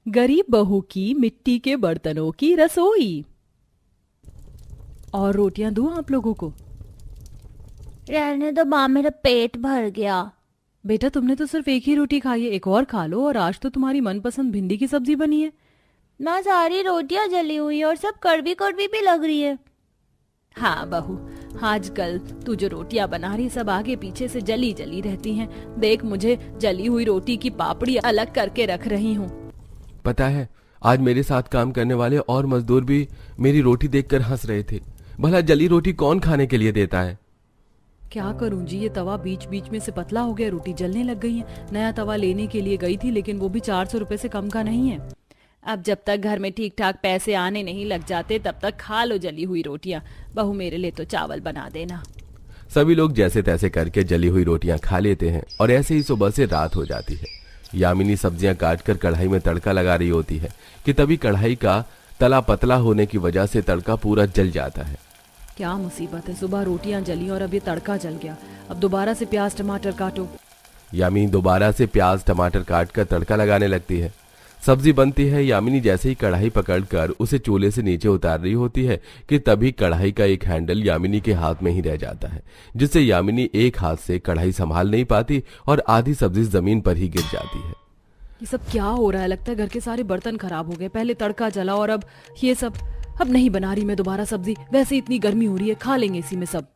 गरीब बहू की मिट्टी के बर्तनों की रसोई। और रोटियां दूं आप लोगों को? रहने दो माँ, मेरा पेट भर गया। बेटा तुमने तो सिर्फ एक ही रोटी खाई है, एक और खा लो। और आज तो तुम्हारी मनपसंद भिंडी की सब्जी बनी है। माँ, सारी रोटियां जली हुई है और सब कड़वी कड़वी भी लग रही है। हाँ बहू, आजकल तू जो रोटियां बना रही सब आगे पीछे से जली जली रहती हैं। देख, मुझे जली हुई रोटी की पापड़ी अलग करके रख रही हूँ। पता है, आज मेरे साथ काम करने वाले और मजदूर भी मेरी रोटी देखकर हंस रहे थे। भला जली रोटी कौन खाने के लिए देता है? क्या करूं जी, ये तवा बीच बीच में से पतला हो गया, रोटी जलने लग गई है। नया तवा लेने के लिए गई थी, लेकिन वो भी 400 रुपए से कम का नहीं है। अब जब तक घर में ठीक ठाक पैसे आने नहीं लग जाते तब तक खा लो जली हुई रोटियां। बहू, मेरे लिए तो चावल बना देना। सभी लोग जैसे तैसे करके जली हुई रोटियां खा लेते हैं और ऐसे ही सुबह से रात हो जाती है। यामिनी सब्जियां काटकर कढ़ाई में तड़का लगा रही होती है कि तभी कढ़ाई का तला पतला होने की वजह से तड़का पूरा जल जाता है। क्या मुसीबत है, सुबह रोटियां जली और अब ये तड़का जल गया। अब दोबारा से प्याज टमाटर काटो। यामिनी दोबारा से प्याज टमाटर काट कर तड़का लगाने लगती है। सब्जी बनती है। यामिनी जैसे ही कढ़ाई पकड़कर उसे चूल्हे से नीचे उतार रही होती है कि तभी कढ़ाई का एक हैंडल यामिनी के हाथ में ही रह जाता है, जिससे यामिनी एक हाथ से कढ़ाई संभाल नहीं पाती और आधी सब्जी जमीन पर ही गिर जाती है। ये सब क्या हो रहा है? लगता है घर के सारे बर्तन खराब हो गए। पहले तड़का जला और अब ये सब। अब नहीं बना रही मैं दोबारा सब्जी, वैसे इतनी गर्मी हो रही है, खा लेंगे इसी में सब।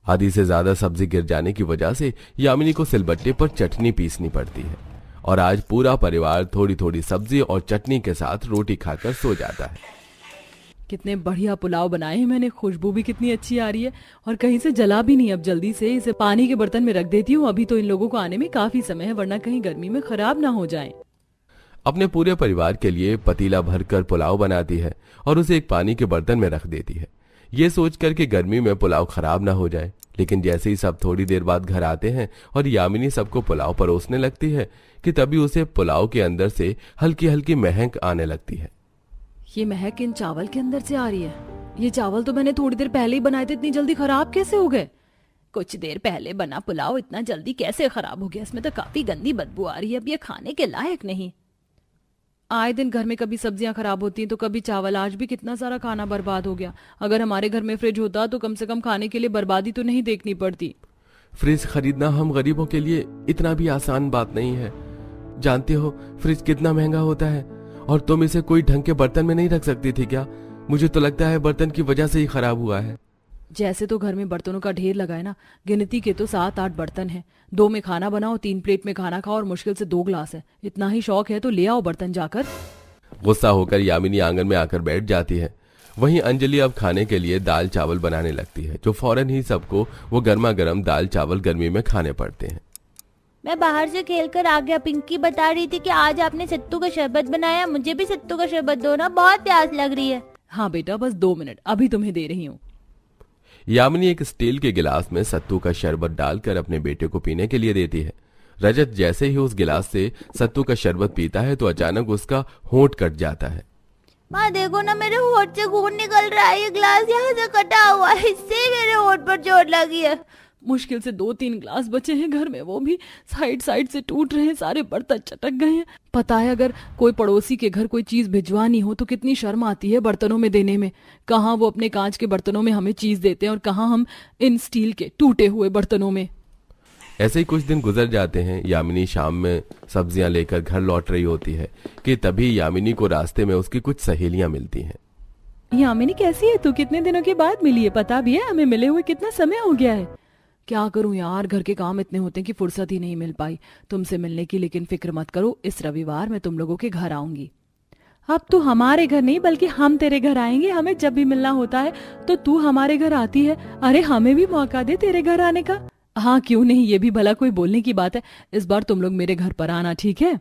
आधी से ज्यादा सब्जी गिर जाने की वजह से यामिनी को सिलबट्टे पर चटनी पीसनी पड़ती है और आज पूरा परिवार थोड़ी थोड़ी सब्जी और चटनी के साथ रोटी खाकर सो जाता है। कितने बढ़िया पुलाव बनाए हैं मैंने, खुशबू भी कितनी अच्छी आ रही है और कहीं से जला भी नहीं। अब जल्दी से इसे पानी के बर्तन में रख देती हूँ, अभी तो इन लोगों को आने में काफी समय है, वरना कहीं गर्मी में खराब ना हो जाए। अपने पूरे परिवार के लिए पतीला भरकर पुलाव बनाती है और उसे एक पानी के बर्तन में रख देती है, ये सोचकर कि गर्मी में पुलाव खराब ना हो जाए। लेकिन जैसे ही सब थोड़ी देर बाद घर आते हैं और यामिनी सबको पुलाव परोसने लगती है कि तभी उसे पुलाव के अंदर से हल्की हल्की महक आने लगती है। ये महक इन चावल के अंदर से आ रही है। ये चावल तो मैंने थोड़ी देर पहले ही बनाए थे, इतनी जल्दी खराब कैसे हो गए? कुछ देर पहले बना पुलाव इतना जल्दी कैसे खराब हो गया? इसमें तो काफी गंदी बदबू आ रही है, अब ये खाने के लायक नहीं। आए दिन घर में कभी सब्जियां खराब होती हैं तो कभी चावल। आज भी कितना सारा खाना बर्बाद हो गया। अगर हमारे घर में फ्रिज होता तो कम से कम खाने के लिए बर्बादी तो नहीं देखनी पड़ती। फ्रिज खरीदना हम गरीबों के लिए इतना भी आसान बात नहीं है। जानते हो फ्रिज कितना महंगा होता है और तुम इसे कोई ढंग के बर्तन में नहीं रख सकती थी क्या? मुझे तो लगता है बर्तन की वजह से ही खराब हुआ है। जैसे तो घर में बर्तनों का ढेर लगा है ना, गिनती के तो 7-8 बर्तन हैं। 2 में खाना बनाओ, 3 प्लेट में खाना खाओ और मुश्किल से 2 ग्लास है। इतना ही शौक है तो ले आओ बर्तन जाकर। गुस्सा होकर यामिनी आंगन में आकर बैठ जाती है। वहीं अंजलि अब खाने के लिए दाल चावल बनाने लगती है, जो फौरन ही सबको वो गर्मा गर्म दाल चावल गर्मी में खाने पड़ते हैं। मैं बाहर से खेल कर आ गया। पिंकी बता रही थी कि आज आपने सत्तू का शरबत बनाया, मुझे भी सत्तू का शरबत दो ना, बहुत प्यास लग रही है। हाँ बेटा, बस 2 मिनट, अभी तुम्हें दे रही हूँ। यामिनी एक स्टील के गिलास में सत्तू का शरबत डालकर अपने बेटे को पीने के लिए देती है। रजत जैसे ही उस गिलास से सत्तू का शरबत पीता है तो अचानक उसका होंठ कट जाता है। माँ देखो ना, मेरे होंठ से खून निकल रहा है। ये ग्लास यहाँ से कटा हुआ है, इससे मेरे होंठ पर चोट लगी है। मुश्किल से 2-3 ग्लास बचे हैं घर में, वो भी साइड साइड से टूट रहे हैं, सारे बर्तन चटक गए हैं। पता है, अगर कोई पड़ोसी के घर कोई चीज भिजवानी हो तो कितनी शर्म आती है बर्तनों में देने में। कहाँ वो अपने कांच के बर्तनों में हमें चीज देते हैं और कहाँ हम इन स्टील के टूटे हुए बर्तनों में। ऐसे ही कुछ दिन गुजर जाते हैं। यामिनी शाम में सब्जियां लेकर घर लौट रही होती है कि तभी यामिनी को रास्ते में उसकी कुछ सहेलियां मिलती हैं। यामिनी कैसी है तू? कितने दिनों के बाद मिली है, पता भी है हमें मिले हुए कितना समय हो गया है। क्या करूं यार, घर के काम इतने होते हैं कि फुर्सत ही नहीं मिल पाई तुमसे मिलने की। लेकिन फिक्र मत करो, इस रविवार मैं तुम लोगों के घर आऊंगी। अब तू हमारे घर नहीं बल्कि हम तेरे घर आएंगे। हमें जब भी मिलना होता है तो तू हमारे घर आती है। अरे हमें भी मौका दे तेरे घर आने का। हाँ क्यों नहीं, ये भी भला कोई बोलने की बात है। इस बार तुम लोग मेरे घर पर आना, ठीक है?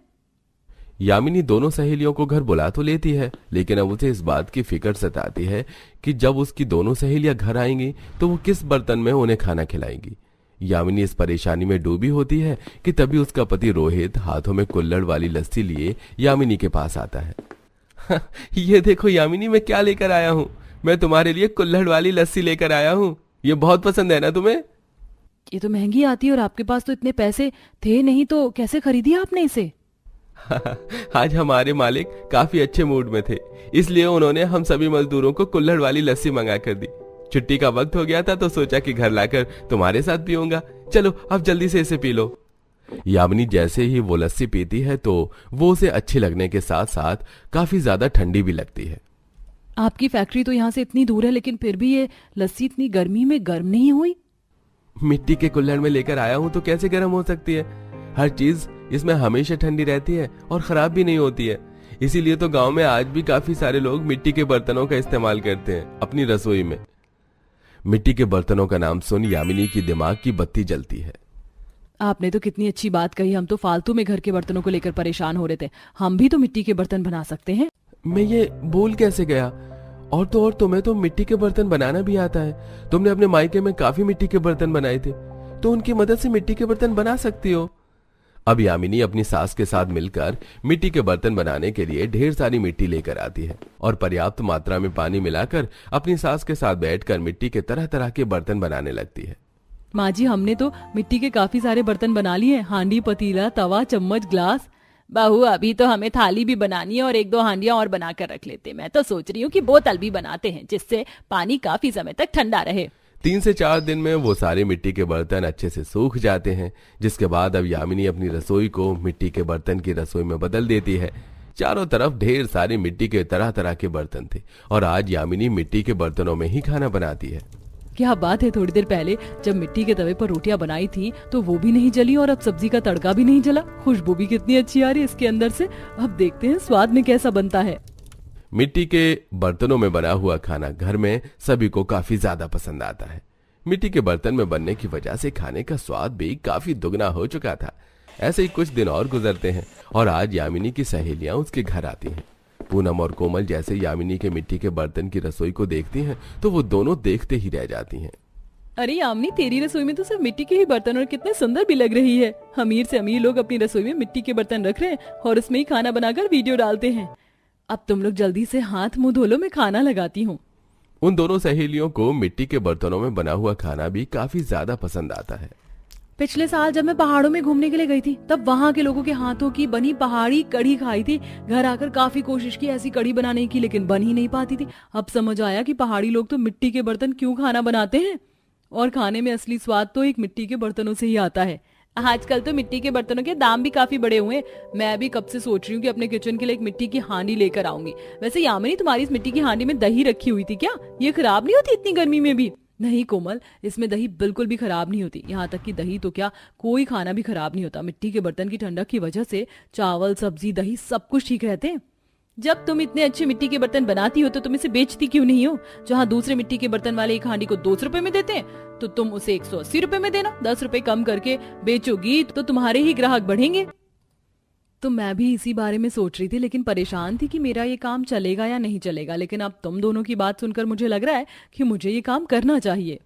यामिनी दोनों सहेलियों को घर बुला तो लेती है, लेकिन अब उसे इस बात की फिक्र सताती है कि जब उसकी दोनों सहेलियां घर आएंगी तो वो किस बर्तन में उन्हें खाना खिलाएंगी। यामिनी इस परेशानी में डूबी होती है कि तभी उसका पति रोहित हाथों में कुल्हड़ वाली लस्सी लिए यामिनी के पास आता है। ये देखो यामिनी, मैं क्या लेकर आया हूँ। मैं तुम्हारे लिए कुल्हड़ वाली लस्सी लेकर आया हूँ। ये बहुत पसंद है ना तुम्हें? ये तो महंगी आती है और आपके पास तो इतने पैसे थे नहीं, तो कैसे खरीदी आपने इसे? आज हमारे मालिक काफी अच्छे मूड में थे, इसलिए उन्होंने हम सभी मजदूरों को कुल्हड़ वाली लस्सी मंगा कर दी। छुट्टी का वक्त हो गया था तो सोचा कि घर लाकर तुम्हारे साथ पीऊंगा। चलो अब जल्दी से इसे पी लो। यामिनी जैसे ही वो लस्सी पीती है तो वो उसे अच्छी लगने के साथ साथ काफी ज्यादा ठंडी भी लगती है। आपकी फैक्ट्री तो यहाँ से इतनी दूर है, लेकिन फिर भी ये लस्सी इतनी गर्मी में गर्म नहीं हुई? मिट्टी के कुल्हड़ में लेकर आया हूं तो कैसे गर्म हो सकती है? हर चीज इसमें हमेशा ठंडी रहती है और खराब भी नहीं होती है। इसीलिए तो गांव में आज भी काफी सारे लोग मिट्टी के बर्तनों का इस्तेमाल करते हैं अपनी रसोई में। मिट्टी के बर्तनों का नाम सुन यामिनी की दिमाग की बत्ती जलती है। आपने तो कितनी अच्छी बात कही। हम तो फालतू में घर के बर्तनों को लेकर परेशान हो रहे थे। हम भी तो मिट्टी के बर्तन बना सकते हैं। मैं ये भूल कैसे गया। और तुम्हें तो मिट्टी के बर्तन बनाना भी आता है। तुमने अपने मायके में काफी मिट्टी के बर्तन बनाए थे, तो उनकी मदद से मिट्टी के बर्तन बना सकती हो। अब यामिनी अपनी सास के साथ मिलकर मिट्टी के बर्तन बनाने के लिए ढेर सारी मिट्टी लेकर आती है और पर्याप्त मात्रा में पानी मिलाकर अपनी सास के साथ बैठकर मिट्टी के तरह तरह के बर्तन बनाने लगती है। माँ जी, हमने तो मिट्टी के काफी सारे बर्तन बना लिए हैं। हांडी, पतीला, तवा, चम्मच, ग्लास। बहू, अभी तो हमें थाली भी बनानी है और 1-2 हांडियां और बना कर रख लेते। मैं तो सोच रही हूँ कि बोतल भी बनाते हैं, जिससे पानी काफी समय तक ठंडा रहे। 3 से 4 दिन में वो सारे मिट्टी के बर्तन अच्छे से सूख जाते हैं, जिसके बाद अब यामिनी अपनी रसोई को मिट्टी के बर्तन की रसोई में बदल देती है। चारों तरफ ढेर सारे मिट्टी के तरह तरह के बर्तन थे और आज यामिनी मिट्टी के बर्तनों में ही खाना बनाती है। क्या बात है, थोड़ी देर पहले जब मिट्टी के तवे पर रोटियां बनाई थी तो वो भी नहीं जली और अब सब्जी का तड़का भी नहीं जला। खुशबू भी कितनी अच्छी आ रही है इसके अंदर से। अब देखते हैं स्वाद में कैसा बनता है। मिट्टी के बर्तनों में बना हुआ खाना घर में सभी को काफी ज्यादा पसंद आता है। मिट्टी के बर्तन में बनने की वजह से खाने का स्वाद भी काफी दुगना हो चुका था। ऐसे ही कुछ दिन और गुजरते हैं और आज यामिनी की सहेलियां उसके घर आती हैं। पूनम और कोमल जैसे यामिनी के मिट्टी के बर्तन की रसोई को देखती हैं तो वो दोनों देखते ही रह जाती हैं। अरे यामिनी, तेरी रसोई में तो सिर्फ मिट्टी के ही बर्तन और कितने सुंदर भी लग रही है। अमीर से अमीर लोग अपनी रसोई में मिट्टी के बर्तन रख रहे हैं और उसमें ही खाना बनाकर वीडियो डालते हैं। अब तुम लोग जल्दी से हाथ मुंह धो लो, मैं खाना लगाती हूँ। उन दोनों सहेलियों को मिट्टी के बर्तनों में बना हुआ खाना भी काफी ज्यादा पसंद आता है। पिछले साल जब मैं पहाड़ों में घूमने के लिए गई थी तब वहाँ के लोगों के हाथों की बनी पहाड़ी कढ़ी खाई थी। घर आकर काफी कोशिश की ऐसी कढ़ी बनाने की, लेकिन बन ही नहीं पाती थी। अब समझ आया कि पहाड़ी लोग तो मिट्टी के बर्तन क्यों खाना बनाते हैं और खाने में असली स्वाद तो एक मिट्टी के बर्तनों से ही आता है। आजकल तो मिट्टी के बर्तनों के दाम भी काफी बड़े हुए हैं। मैं भी कब से सोच रही हूँ कि अपने किचन के लिए एक मिट्टी की हांडी लेकर आऊंगी। वैसे यामिनी, तुम्हारी इस मिट्टी की हांडी में दही रखी हुई थी क्या? ये खराब नहीं होती इतनी गर्मी में भी? नहीं कोमल, इसमें दही बिल्कुल भी खराब नहीं होती। यहाँ तक कि दही तो क्या, कोई खाना भी खराब नहीं होता। मिट्टी के बर्तन की ठंडक की वजह से चावल, सब्जी, दही सब कुछ ठीक रहते हैं। जब तुम इतने अच्छे मिट्टी के बर्तन बनाती हो तो तुम इसे बेचती क्यों नहीं हो? जहाँ दूसरे मिट्टी के बर्तन वाले एक हांडी को 200 रुपए में देते हैं तो तुम उसे 180 रुपए में देना। 10 रुपए कम करके बेचोगी तो तुम्हारे ही ग्राहक बढ़ेंगे। तो मैं भी इसी बारे में सोच रही थी, लेकिन परेशान थी कि मेरा ये काम चलेगा या नहीं चलेगा। लेकिन अब तुम दोनों की बात सुनकर मुझे लग रहा है कि मुझे ये काम करना चाहिए।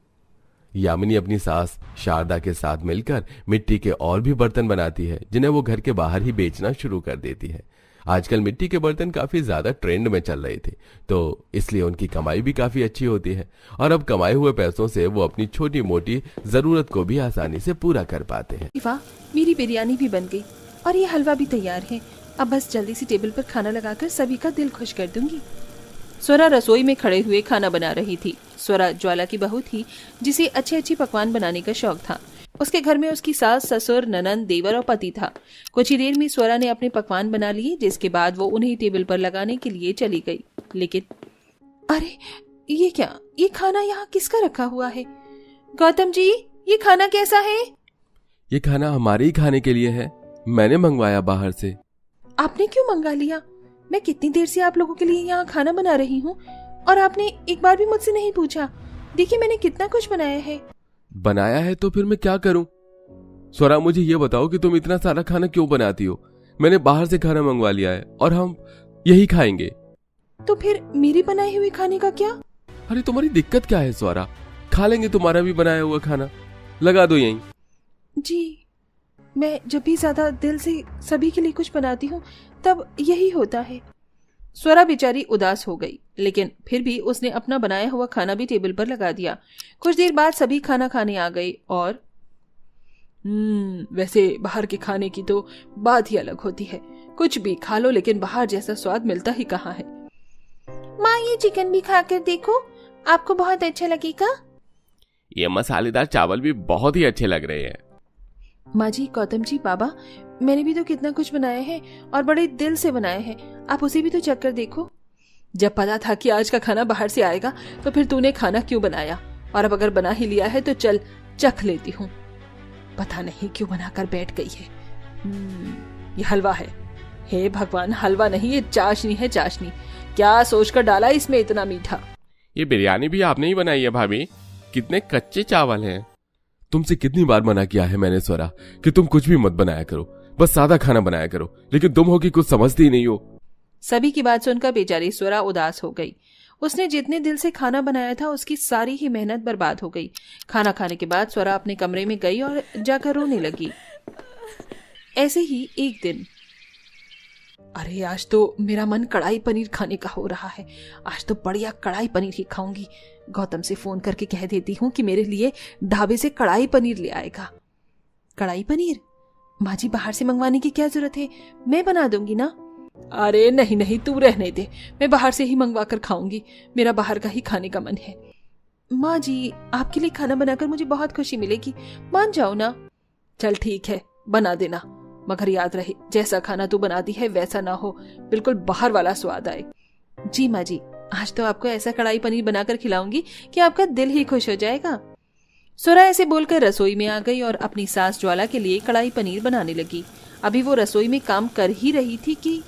यामिनी अपनी सास शारदा के साथ मिलकर मिट्टी के और भी बर्तन बनाती है, जिन्हें वो घर के बाहर ही बेचना शुरू कर देती है। आजकल मिट्टी के बर्तन काफी ज्यादा ट्रेंड में चल रहे थे, तो इसलिए उनकी कमाई भी काफी अच्छी होती है और अब कमाए हुए पैसों से वो अपनी छोटी मोटी जरूरत को भी आसानी से पूरा कर पाते हैं। वाह, मेरी बिरयानी भी बन गई और ये हलवा भी तैयार है। अब बस जल्दी से टेबल पर खाना लगाकर सभी का दिल खुश कर दूंगी। स्वरा रसोई में खड़े हुए खाना बना रही थी। स्वरा ज्वाला की बहू थी जिसे अच्छे अच्छे पकवान बनाने का शौक था। उसके घर में उसकी सास, ससुर, ननंद, देवर और पति था। कुछ ही देर में स्वरा ने अपने पकवान बना लिए, जिसके बाद वो उन्हें टेबल पर लगाने के लिए चली गई। लेकिन अरे ये क्या, ये खाना यहाँ किसका रखा हुआ है? गौतम जी, ये खाना कैसा है? ये खाना हमारे ही खाने के लिए है, मैंने मंगवाया बाहर से। आपने क्यों मंगा लिया? मैं कितनी देर से आप लोगों के लिए यहाँ खाना बना रही हूँ और आपने एक बार भी मुझसे नहीं पूछा। देखिए मैंने कितना कुछ बनाया है। बनाया है तो फिर मैं क्या करूं? स्वरा, मुझे ये बताओ कि तुम इतना सारा खाना क्यों बनाती हो? मैंने बाहर से खाना मंगवा लिया है और हम यही खाएंगे। तो फिर मेरी बनाई हुई खाने का क्या? अरे तुम्हारी दिक्कत क्या है स्वरा? खा लेंगे तुम्हारा भी बनाया हुआ खाना, लगा दो यहीं। जी, मैं जब भी ज्यादा दिल से सभी के लिए कुछ बनाती हूँ तब यही होता है। स्वरा बेचारी उदास हो गई, लेकिन फिर भी उसने अपना बनाया हुआ खाना भी टेबल पर लगा दिया। कुछ देर बाद सभी खाना खाने आ गए और वैसे बाहर के खाने की तो बात ही अलग होती है। कुछ भी खा लो, लेकिन बाहर जैसा स्वाद मिलता ही कहाँ है। माँ, ये चिकन भी खाकर देखो, आपको बहुत अच्छा लगेगा। ये मसालेदार चावल भी बहुत ही अच्छे लग रहे हैं। माँ जी, गौतम जी, बाबा, मैंने भी तो कितना कुछ बनाया है और बड़े दिल से बनाया है, आप उसे भी तो चख कर देखो। जब पता था कि आज का खाना बाहर से आएगा तो फिर तूने खाना क्यों बनाया, और अब अगर बना ही लिया है तो चल चख लेती हूँ। पता नहीं क्यों बनाकर बैठ गई है। ये हलवा है। हे भगवान, हलवा नहीं, ये चाशनी है, चाशनी। क्या सोचकर डाला इसमें इतना मीठा। ये बिरयानी भी आपने ही बनाई है भाभी, कितने कच्चे चावल हैं। तुमसे कितनी बार मना किया है मैंने स्वरा कि तुम कुछ भी मत बनाया करो, बस सादा खाना बनाया करो, लेकिन तुम हो कि कुछ समझती ही नहीं हो। सभी की बात सुनकर बेचारी स्वरा उदास हो गई। उसने जितने दिल से खाना बनाया था उसकी सारी ही मेहनत बर्बाद हो गई। खाना खाने के बाद स्वरा अपने कमरे में गई और जाकर रोने लगी। ऐसे ही एक दिन, अरे आज तो मेरा मन कढ़ाई पनीर खाने का हो रहा है, आज तो बढ़िया कढ़ाई पनीर ही खाऊंगी। गौतम से फोन करके कह देती हूँ कि मेरे लिए ढाबे से कढ़ाई पनीर ले आएगा। कढ़ाई पनीर? माँ जी, बाहर से मंगवाने की क्या जरूरत है, मैं बना दूंगी ना। अरे नहीं नहीं, तू रहने दे, मैं बाहर से ही मंगवा कर खाऊंगी, मेरा बाहर का ही खाने का मन है। माँ जी, आपके लिए खाना बनाकर मुझे बहुत खुशी मिलेगी, मान जाओ ना। चल ठीक है, बना देना, मगर याद रहे जैसा खाना तू बनाती है वैसा ना हो, बिल्कुल बाहर वाला स्वाद आए। जी माँ जी, आज तो आपको ऐसा कढ़ाई पनीर बनाकर खिलाऊंगी कि आपका दिल ही खुश हो जाएगा। स्वरा ऐसे बोलकर रसोई में आ गई और अपनी सास ज्वाला के लिए कढ़ाई पनीर बनाने लगी। अभी वो रसोई में काम कर ही रही थी कि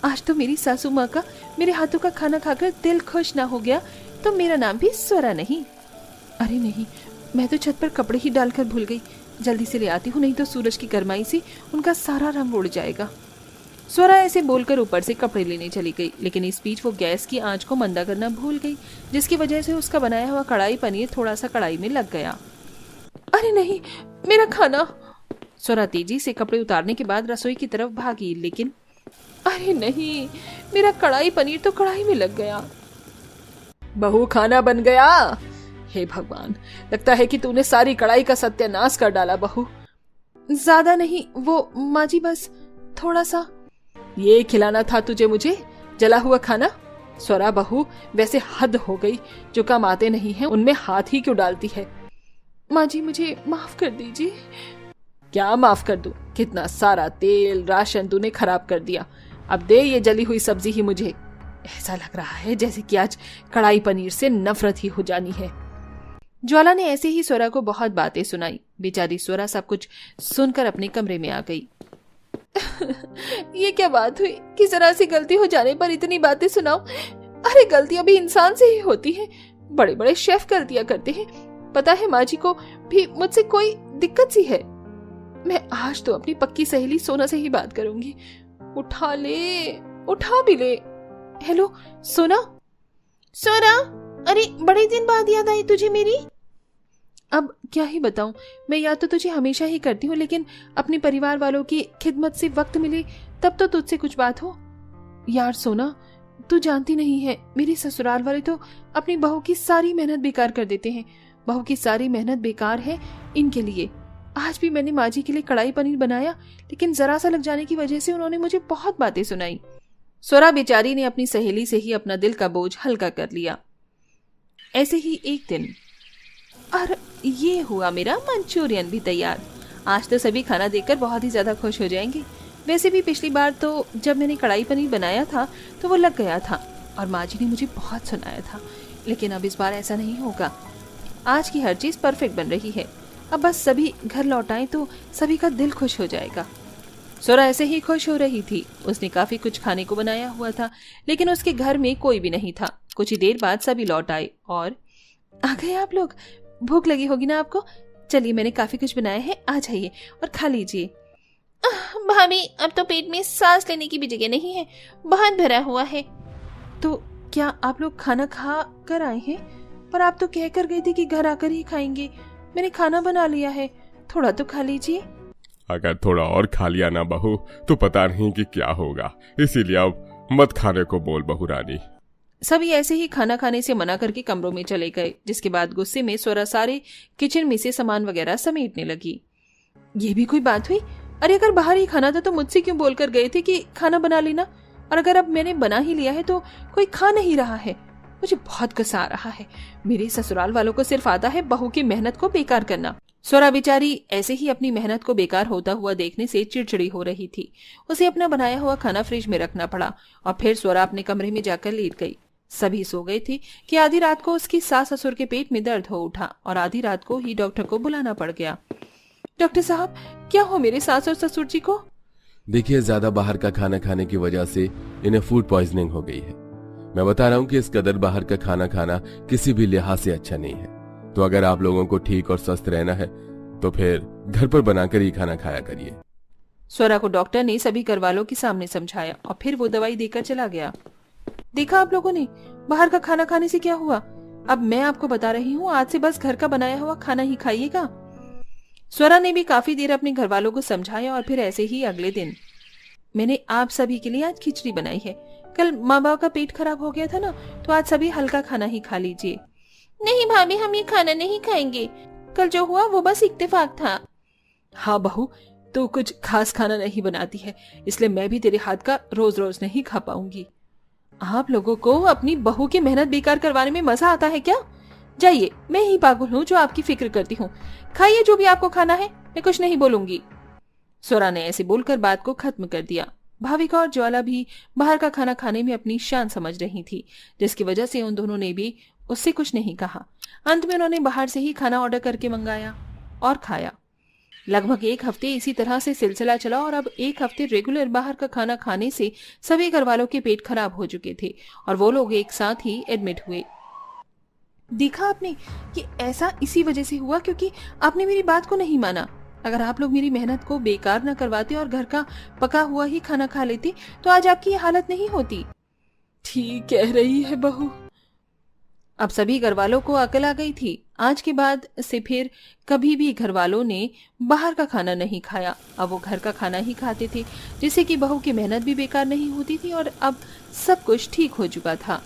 आज तो मेरी सासू माँ का मेरे हाथों का खाना खाकर दिल खुश ना हो गया तो मेरा नाम भी स्वरा नहीं। अरे नहीं, मैं तो छत पर कपड़े ही डालकर भूल गई, जल्दी से ले आती हूँ, नहीं तो सूरज की गर्माई से उनका सारा रंग उड़ जाएगा। स्वरा ऐसे बोलकर ऊपर से कपड़े लेने चली गई, लेकिन इस बीच वो गैस की आंच को मंदा करना भूल गई, जिसकी वजह से उसका बनाया हुआ कढ़ाई पनीर थोड़ा सा कढ़ाई में लग गया। अरे नहीं, मेरा खाना। स्वरा तेजी से कपड़े उतारने के बाद रसोई की तरफ भागी, लेकिन अरे नहीं, मेरा कढ़ाई पनीर तो कढ़ाई में लग गया। बहू, खाना बन गया। हे भगवान, लगता है कि तूने सारी कढ़ाई का सत्यानाश कर डाला बहू। ज्यादा नहीं, वो माँ जी बस थोड़ा सा। ये खिलाना था तुझे मुझे, जला हुआ खाना। स्वरा बहू, वैसे हद हो गई, जो काम आते नहीं हैं उनमें हाथ ही क्यों डालती है। माँ जी, मुझे माफ कर दीजिए। क्या माफ कर दूं? कितना सारा तेल राशन तूने खराब कर दिया। अब दे ये जली हुई सब्जी ही मुझे। ऐसा लग रहा है जैसे कि आज कढ़ाई पनीर से नफरत ही हो जानी है। ज्वाला ने ऐसे ही स्वरा को बहुत बातें सुनाई। बेचारी स्वरा सब कुछ सुनकर अपने कमरे में आ गई। ये क्या बात हुई कि जरा सी गलती हो जाने पर इतनी बातें सुनाओ। अरे गलतियां भी इंसान से ही होती हैं, बड़े बड़े शेफ गलतियां करते हैं। पता है माँ जी को भी मुझसे कोई दिक्कत सी है। मैं आज तो अपनी पक्की सहेली सोना से ही बात करूंगी। उठा ले, उठा भी ले। हेलो सोना। सोना, अरे बड़े दिन बाद याद आई तुझे मेरी। अब क्या ही बताऊं, मैं याद तो तुझे हमेशा ही करती हूँ, लेकिन अपने परिवार वालों की खिदमत से वक्त मिले तब तो तुझसे कुछ बात हो। यार सोना, तू जानती नहीं है, मेरे ससुराल वाले तो अपनी बहू की सारी मेहनत बेकार कर देते हैं। बहू की सारी मेहनत बेकार है इनके लिए। आज भी मैंने माँ जी के लिए कढ़ाई पनीर बनाया, लेकिन जरा सा लग जाने की वजह से उन्होंने मुझे बहुत बातें सुनाई। स्वरा बेचारी ने अपनी सहेली से ही अपना दिल का बोझ हल्का कर लिया। ऐसे ही एक दिन, और ये हुआ मेरा मंचूरियन भी तैयार। आज तो सभी खाना देखकर बहुत ही ज्यादा खुश हो जाएंगे। वैसे भी पिछली बार तो जब मैंने कढ़ाई पनीर बनाया था तो वो लग गया था और माँ जी ने मुझे बहुत सुनाया था, लेकिन अब इस बार ऐसा नहीं होगा। आज की हर चीज परफेक्ट बन रही है। अब बस सभी घर लौट आए तो सभी का दिल खुश हो जाएगा। स्वरा ऐसे ही खुश हो रही थी। उसने काफी कुछ खाने को बनाया हुआ था, लेकिन उसके घर में कोई भी नहीं था। कुछ ही देर बाद सभी लौट आए और आ गए आप लोग। भूख लगी होगी ना आपको? चलिए, मैंने काफी कुछ बनाया है, आ जाइए और खा लीजिए। भाभी, अब तो पेट में सांस लेने की भी जगह नहीं है, बहुत भरा हुआ है। तो क्या आप लोग खाना खा कर आए हैं? पर आप तो कह कर गए थे कि घर आकर ही खाएंगे। मैंने खाना बना लिया है, थोड़ा तो खा लीजिए। अगर थोड़ा और खा लिया ना बहू तो पता नहीं कि क्या होगा, इसीलिए अब मत खाने को बोल बहू रानी। सभी ऐसे ही खाना खाने से मना करके कमरों में चले गए, जिसके बाद गुस्से में स्वरा सारे किचन में से सामान वगैरह समेटने लगी। ये भी कोई बात हुई? अरे अगर बाहर ही खाना था तो मुझसे क्यों बोलकर गए थे कि खाना बना लेना? और अगर अब मैंने बना ही लिया है तो कोई खा नहीं रहा है। मुझे बहुत गुस्सा आ रहा है। मेरे ससुराल वालों को सिर्फ आता है बहू की मेहनत को बेकार करना। स्वरा बेचारी ऐसे ही अपनी मेहनत को बेकार होता हुआ देखने से चिड़चिड़ी हो रही थी। उसे अपना बनाया हुआ खाना फ्रिज में रखना पड़ा और फिर स्वरा अपने कमरे में जाकर लेट गई। सभी सो गए थे कि आधी रात को उसकी सास ससुर के पेट में दर्द हो उठा और आधी रात को ही डॉक्टर को बुलाना पड़ गया। डॉक्टर साहब, क्या हो मेरे सास और ससुर जी को? देखिए, ज्यादा बाहर का खाना खाने की वजह से इन्हें फूड पॉइजनिंग हो गई है। मैं बता रहा हूँ कि इस कदर बाहर का खाना खाना किसी भी लिहाज से अच्छा नहीं है। तो अगर आप लोगों को ठीक और स्वस्थ रहना है तो फिर घर पर बनाकर ही खाना खाया करिए। स्वरा को डॉक्टर ने सभी घरवालों के सामने समझाया और फिर वो दवाई देकर चला गया। देखा आप लोगों ने, बाहर का खाना खाने से क्या हुआ? अब मैं आपको बता रही हूँ, आज से बस घर का बनाया हुआ खाना ही खाइएगा। स्वरा ने भी काफी देर अपने घर वालों को समझाया और फिर ऐसे ही अगले दिन, मैंने आप सभी के लिए आज खिचड़ी बनाई है। कल माँ बाप का पेट खराब हो गया था ना, तो आज सभी हल्का खाना ही खा लीजिए। नहीं भाभी, हम ये खाना नहीं खाएंगे। कल जो हुआ वो बस इत्तेफाक था। हाँ बहू, तो कुछ खास खाना नहीं बनाती है, इसलिए मैं भी तेरे हाथ का रोज रोज नहीं खा पाऊंगी। आप लोगों को अपनी बहू की मेहनत बेकार करवाने में मजा आता है क्या? जाइए, मैं ही पागल हूँ जो आपकी फिक्र करती हूँ। खाइए जो भी आपको खाना है, मैं कुछ नहीं बोलूंगी। स्वरा ने ऐसे बोलकर बात को खत्म कर दिया। भाविका और ज्वाला भी बाहर का खाना खाने में अपनी शान समझ रही थी, जिसकी वजह से उन दोनों ने भी उससे कुछ नहीं कहा। अंत में उन्होंने बाहर से ही खाना ऑर्डर करके मंगाया और खाया। लगभग एक हफ्ते इसी तरह से सिलसिला चला और अब एक हफ्ते रेगुलर बाहर का खाना खाने से सभी घर वालों के पेट खराब हो चुके थे और वो लोग एक साथ ही एडमिट हुए। देखा आपने, कि ऐसा इसी वजह से हुआ क्योंकि आपने मेरी बात को नहीं माना। अगर आप लोग मेरी मेहनत को बेकार न करवाते और घर का पका हुआ ही खाना खा लेते तो आज आपकी ये हालत नहीं होती। ठीक कह रही है बहू। अब सभी घर वालों को अकल आ गई थी। आज के बाद से फिर कभी भी घर वालों ने बाहर का खाना नहीं खाया। अब वो घर का खाना ही खाते थे, जिससे कि बहू की मेहनत भी बेकार नहीं होती थी और अब सब कुछ ठीक हो चुका था।